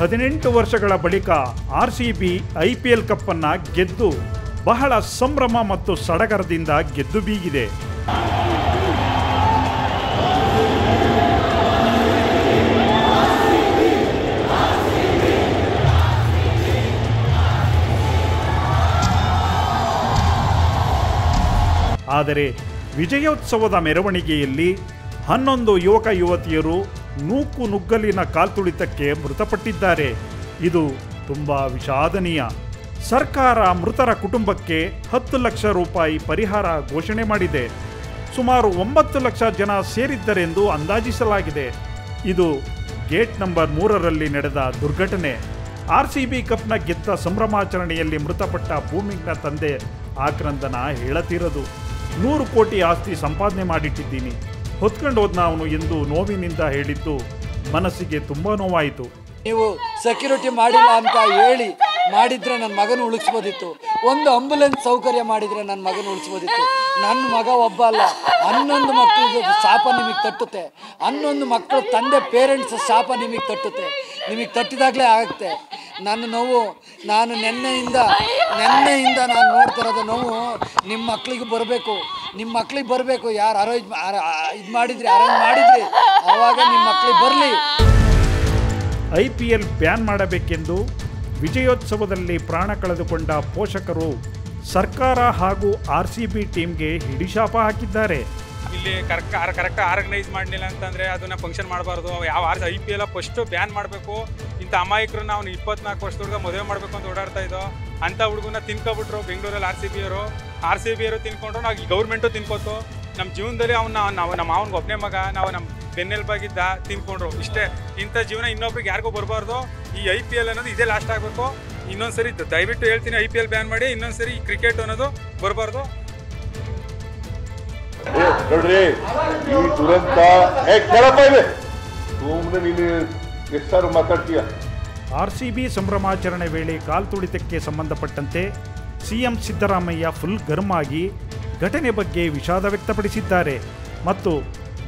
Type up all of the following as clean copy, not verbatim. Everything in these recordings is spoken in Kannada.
18 ವರ್ಷಗಳ ಬಳಿಕ RCB IPL ಕಪ್ಪನ್ನು ಗೆದ್ದು ಬಹಳ ಸಂಭ್ರಮ ಮತ್ತು ಸಡಗರದಿಂದ ಗೆದ್ದು ಬೀಗಿದೆ. ಆದರೆ ವಿಜಯೋತ್ಸವದ ಮೆರವಣಿಗೆಯಲ್ಲಿ 11 ಯುವಕ ಯುವತಿಯರು ನೂಕುನುಗ್ಗಲಿನ ಕಾಲ್ತುಳಿತಕ್ಕೆ ಮೃತಪಟ್ಟಿದ್ದಾರೆ. ಇದು ತುಂಬ ವಿಷಾದನೀಯ. ಸರ್ಕಾರ ಮೃತರ ಕುಟುಂಬಕ್ಕೆ 10 ಲಕ್ಷ ರೂಪಾಯಿ ಪರಿಹಾರ ಘೋಷಣೆ ಮಾಡಿದೆ. ಸುಮಾರು 9 ಲಕ್ಷ ಜನ ಸೇರಿದ್ದರೆಂದು ಅಂದಾಜಿಸಲಾಗಿದೆ. ಇದು ಗೇಟ್ ನಂಬರ್ 3ರಲ್ಲಿ ನಡೆದ ದುರ್ಘಟನೆ. RCB ಕಪ್ನ ಗೆದ್ದ ಸಂಭ್ರಮಾಚರಣೆಯಲ್ಲಿ ಮೃತಪಟ್ಟ ಭೂಮಿಗ್ನ ತಂದೆ ಆಕ್ರಂದನ ಹೇಳತಿರದು. 100 ಕೋಟಿ ಆಸ್ತಿ ಸಂಪಾದನೆ ಮಾಡಿಟ್ಟಿದ್ದೀನಿ, ಹೊತ್ಕೊಂಡು ಹೋದ್ನ ಅವನು ಎಂದು ನೋವಿನಿಂದ ಹೇಳಿದ್ದು ಮನಸ್ಸಿಗೆ ತುಂಬ ನೋವಾಯಿತು. ನೀವು ಸೆಕ್ಯೂರಿಟಿ ಮಾಡಿಲ್ಲ ಅಂತ ಹೇಳಿ ಮಾಡಿದರೆ ನನ್ನ ಮಗನ ಉಳಿಸ್ಬೋದಿತ್ತು. ಒಂದು ಆಂಬುಲೆನ್ಸ್ ಸೌಕರ್ಯ ಮಾಡಿದರೆ ನನ್ನ ಮಗನ ಉಳಿಸ್ಬೋದಿತ್ತು. ನನ್ನ ಮಗ ಒಬ್ಬ ಅಲ್ಲ, 11 ಮಕ್ಕಳಿಗೆ ಶಾಪ ನಿಮಗೆ ತಟ್ಟುತ್ತೆ. 11 ಮಕ್ಕಳು ತಂದೆ ಪೇರೆಂಟ್ಸ್ ಶಾಪ ನಿಮಗೆ ತಟ್ಟುತ್ತೆ. ನಿಮಗೆ ತಟ್ಟಿದಾಗಲೇ ಆಗುತ್ತೆ. ನನ್ನ ನೋವು ನಾನು ನೆನ್ನೆಯಿಂದ ನಾನು ನೋಡ್ತಿರೋದು ನೋವು ನಿಮ್ಮ ಮಕ್ಕಳಿಗೆ ಬರಬೇಕು. ನಿಮ್ಮ ಮಕ್ಕಳಿಗೆ ಬರಬೇಕು. ಯಾರು ಅರೇಂಜ್ ಮಾಡಿದ್ರಿ ಆವಾಗ ನಿಮ್ಮ ಮಕ್ಕಳಿಗೆ ಬರಲಿ. IPL ಬ್ಯಾನ್ ಮಾಡಬೇಕೆಂದು ವಿಜಯೋತ್ಸವದಲ್ಲಿ ಪ್ರಾಣ ಕಳೆದುಕೊಂಡ ಪೋಷಕರು ಸರ್ಕಾರ ಹಾಗೂ RCB ಟೀಮ್ಗೆ ಹಿಡಿಶಾಪ ಹಾಕಿದ್ದಾರೆ. ಇಲ್ಲಿ ಕರೆಕ್ಟ್ ಆರ್ಗನೈಸ್ ಮಾಡಲಿಲ್ಲ ಅಂತಂದರೆ ಅದನ್ನು ಫಂಕ್ಷನ್ ಮಾಡಬಾರ್ದು. ಯಾವ IPL ಫಸ್ಟು ಬ್ಯಾನ್ ಮಾಡಬೇಕು. ಇಂಥ ಅಮಾಯಕರನ್ನ ಅವ್ನು 24 ವರ್ಷದ ಹುಡುಗ ಮದುವೆ ಮಾಡಬೇಕು ಅಂತ ಓಡಾಡ್ತಾ ಇದ್ದೋ ಅಂಥ ಹುಡುಗನ ತಿನ್ಕೊಬಿಟ್ರು ಬೆಂಗಳೂರಲ್ಲಿ RCB ಅವರು ತಿನ್ಕೊಂಡ್ರು. ನಾವು ಗೌರ್ಮೆಂಟು ತಿನ್ಕೋತು. ನಮ್ಮ ಜೀವನದಲ್ಲಿ ನಮ್ಮ ಮಾವನಿಗೆ ಒಬ್ಬನೇ ಮಗ, ನಾವು ನಮ್ಮ ಬೆನ್ನೆಲುಬಾಗಿದ್ದ ತಿನ್ಕೊಂಡ್ರು. ಇಷ್ಟೇ. ಇಂಥ ಜೀವನ ಇನ್ನೊಬ್ರಿಗೆ ಯಾರಿಗೂ ಬರಬಾರ್ದು. ಈ IPL ಅನ್ನೋದು ಇದೇ ಲಾಸ್ಟ್ ಆಗಬೇಕು. ಇನ್ನೊಂದ್ಸರಿ ದಯವಿಟ್ಟು ಹೇಳ್ತೀನಿ, IPL ಬ್ಯಾನ್ ಮಾಡಿ. ಇನ್ನೊಂದ್ಸರಿ ಕ್ರಿಕೆಟ್ ಅನ್ನೋದು ಬರಬಾರ್ದು. ನೋಡ್ರಿ, ಈ ದುರಂತ ಎಷ್ಟು ಮಾತಾಡ್ತೀಯ. RCB ಸಂಭ್ರಮಾಚರಣೆ ವೇಳೆ ಕಾಲ್ತುಳಿತಕ್ಕೆ ಸಂಬಂಧಪಟ್ಟಂತೆ CM ಸಿದ್ದರಾಮಯ್ಯ ಫುಲ್ ಗರ್ಮ್ ಆಗಿ ಘಟನೆ ಬಗ್ಗೆ ವಿಷಾದ ವ್ಯಕ್ತಪಡಿಸಿದ್ದಾರೆ ಮತ್ತು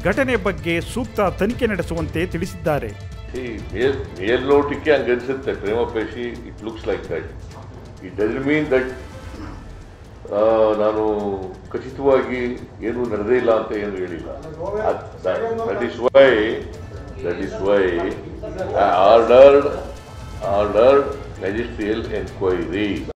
ಘಟನೆ ಬಗ್ಗೆ ಸೂಕ್ತ ತನಿಖೆ ನಡೆಸುವಂತೆ ತಿಳಿಸಿದ್ದಾರೆ. ಮೇಲ್ನೋಟಕ್ಕೆ ಹಂಗನ್ಸುತ್ತೆ, prima facie it looks like that. It doesn't mean that ನಾನು ಖಚಿತವಾಗಿ ಏನು ನಡೆದೇ ಇಲ್ಲ ಅಂತ ಏನು ಹೇಳಿಲ್ಲ. That is why I ordered magisterial enquiry.